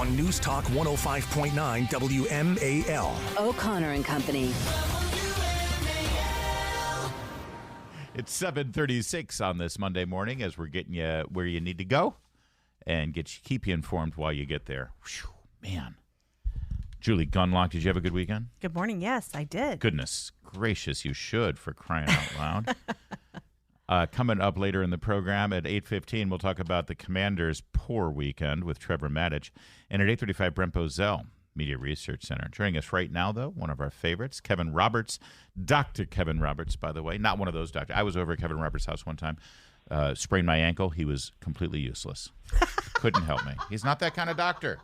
on News Talk 105.9 WMAL. O'Connor and Company. It's 7:36 on this Monday morning as we're getting you where you need to go and keep you informed while you get there. Whew, man. Julie Gunlock, did you have a good weekend? Good morning. Yes, I did. Goodness gracious, you should, for crying out loud. Coming up later in the program at 8:15, we'll talk about the Commanders' poor weekend with Trevor Maddich. And at 8:35, Brent Bozell, Media Research Center. Joining us right now, though, one of our favorites, Kevin Roberts. Dr. Kevin Roberts, by the way. Not one of those doctors. I was over at Kevin Roberts' house one time, sprained my ankle. He was completely useless. Couldn't help me. He's not that kind of doctor.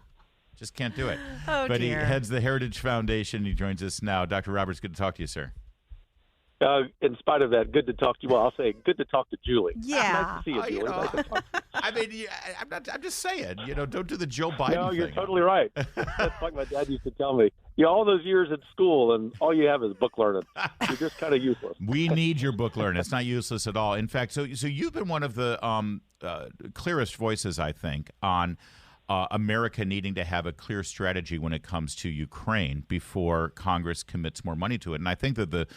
Just can't do it. Oh, but dear. He heads the Heritage Foundation. He joins us now. Dr. Roberts, good to talk to you, sir. In spite of that, good to talk to you. Well, I'll say good to talk to Julie. Yeah. Nice to see you, Julie. Nice to talk to you. I mean, I'm just saying, don't do the Joe Biden No, you're thing. totally right. That's like my dad used to tell me. All those years at school, and all you have is book learning. You're just kind of useless. We need your book learning. It's not useless at all. In fact, so you've been one of the clearest voices, I think, on America needing to have a clear strategy when it comes to Ukraine before Congress commits more money to it. And I think that the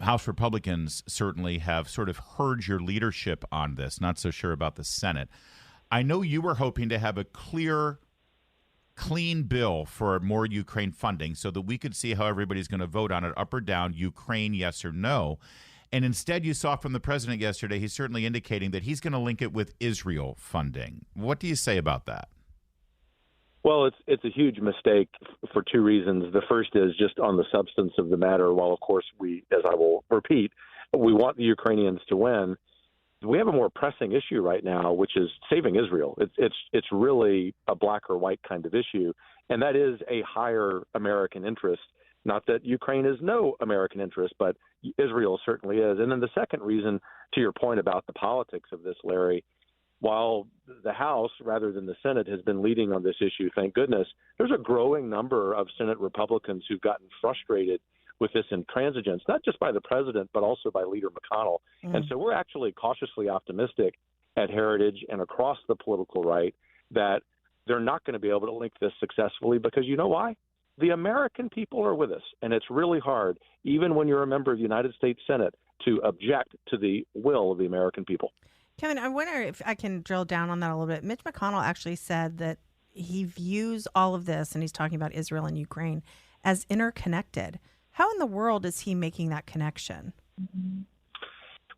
House Republicans certainly have sort of heard your leadership on this. Not so sure about the Senate. I know you were hoping to have a clear, clean bill for more Ukraine funding so that we could see how everybody's going to vote on it, up or down, Ukraine, yes or no. And instead, you saw from the president yesterday, he's certainly indicating that he's going to link it with Israel funding. What do you say about that? Well, it's a huge mistake for two reasons. The first is just on the substance of the matter. While, of course, we, as I will repeat, we want the Ukrainians to win. We have a more pressing issue right now, which is saving Israel. It's really a black or white kind of issue, and that is a higher American interest. Not that Ukraine is no American interest, but Israel certainly is. And then the second reason, to your point about the politics of this, Larry, while the House, rather than the Senate, has been leading on this issue, thank goodness, there's a growing number of Senate Republicans who've gotten frustrated with this intransigence, not just by the president, but also by Leader McConnell. And so we're actually cautiously optimistic at Heritage and across the political right that they're not going to be able to link this successfully because you know why? The American people are with us, and it's really hard, even when you're a member of the United States Senate, to object to the will of the American people. Kevin, I wonder if I can drill down on that a little bit. Mitch McConnell actually said that he views all of this, and he's talking about Israel and Ukraine, as interconnected. How in the world is he making that connection?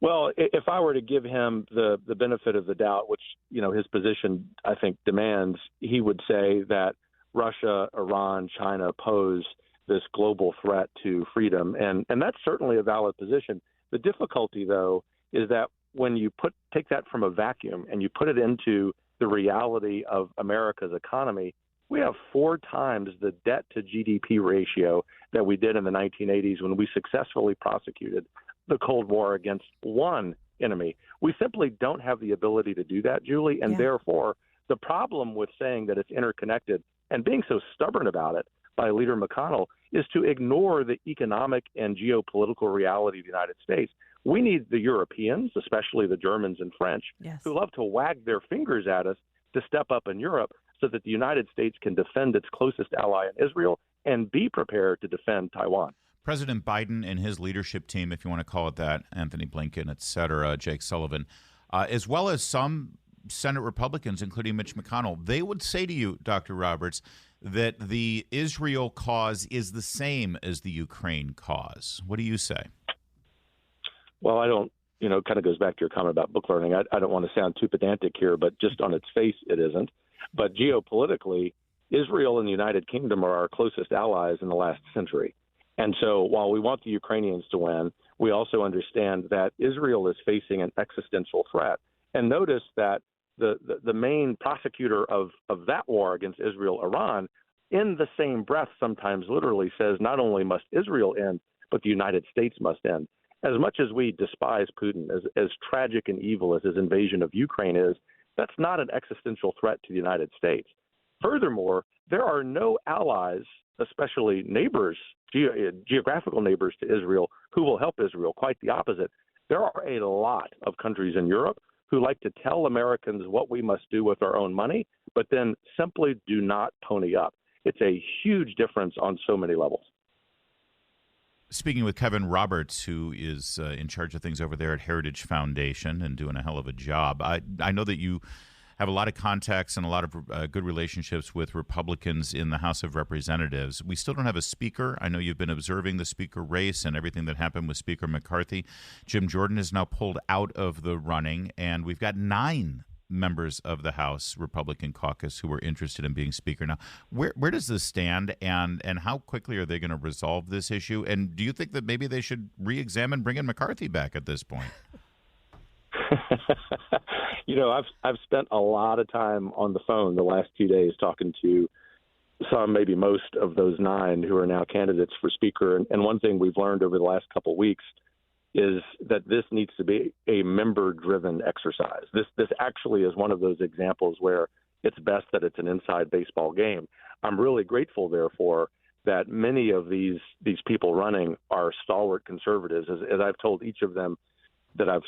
Well, if I were to give him the benefit of the doubt, which, his position, I think, demands, he would say that Russia, Iran, China pose this global threat to freedom. And that's certainly a valid position. The difficulty, though, is that when you take that from a vacuum and you put it into the reality of America's economy, we have 4 times the debt to GDP ratio that we did in the 1980s when we successfully prosecuted the Cold War against one enemy. We simply don't have the ability to do that, Julie, and therefore the problem with saying that it's interconnected and being so stubborn about it by Leader McConnell is to ignore the economic and geopolitical reality of the United States. We need the Europeans, especially the Germans and French, who love to wag their fingers at us, to step up in Europe so that the United States can defend its closest ally in Israel and be prepared to defend Taiwan. President Biden and his leadership team, if you want to call it that, Anthony Blinken, et cetera, Jake Sullivan, as well as some Senate Republicans, including Mitch McConnell, they would say to you, Dr. Roberts, that the Israel cause is the same as the Ukraine cause. What do you say? Well, I don't, it kind of goes back to your comment about book learning. I don't want to sound too pedantic here, but just on its face, it isn't. But geopolitically, Israel and the United Kingdom are our closest allies in the last century. And so while we want the Ukrainians to win, we also understand that Israel is facing an existential threat. And notice that the main prosecutor of that war against Israel, Iran, in the same breath sometimes literally says not only must Israel end, but the United States must end. As much as we despise Putin, as tragic and evil as his invasion of Ukraine is, that's not an existential threat to the United States. Furthermore, there are no allies, especially neighbors, geographical neighbors to Israel, who will help Israel. Quite the opposite. There are a lot of countries in Europe who like to tell Americans what we must do with our own money, but then simply do not pony up. It's a huge difference on so many levels. Speaking with Kevin Roberts, who is in charge of things over there at Heritage Foundation and doing a hell of a job. I know that you have a lot of contacts and a lot of good relationships with Republicans in the House of Representatives. We still don't have a speaker. I know you've been observing the speaker race and everything that happened with Speaker McCarthy. Jim Jordan is now pulled out of the running, and we've got 9 members of the House Republican caucus who are interested in being speaker. Now, where does this stand, and how quickly are they going to resolve this issue? And do you think that maybe they should re-examine bringing McCarthy back at this point? I've spent a lot of time on the phone the last 2 days talking to some, maybe most of those 9 who are now candidates for speaker. And one thing we've learned over the last couple of weeks is that this needs to be a member-driven exercise. This actually is one of those examples where it's best that it's an inside baseball game. I'm really grateful, therefore, that many of these people running are stalwart conservatives. As I've told each of them that I've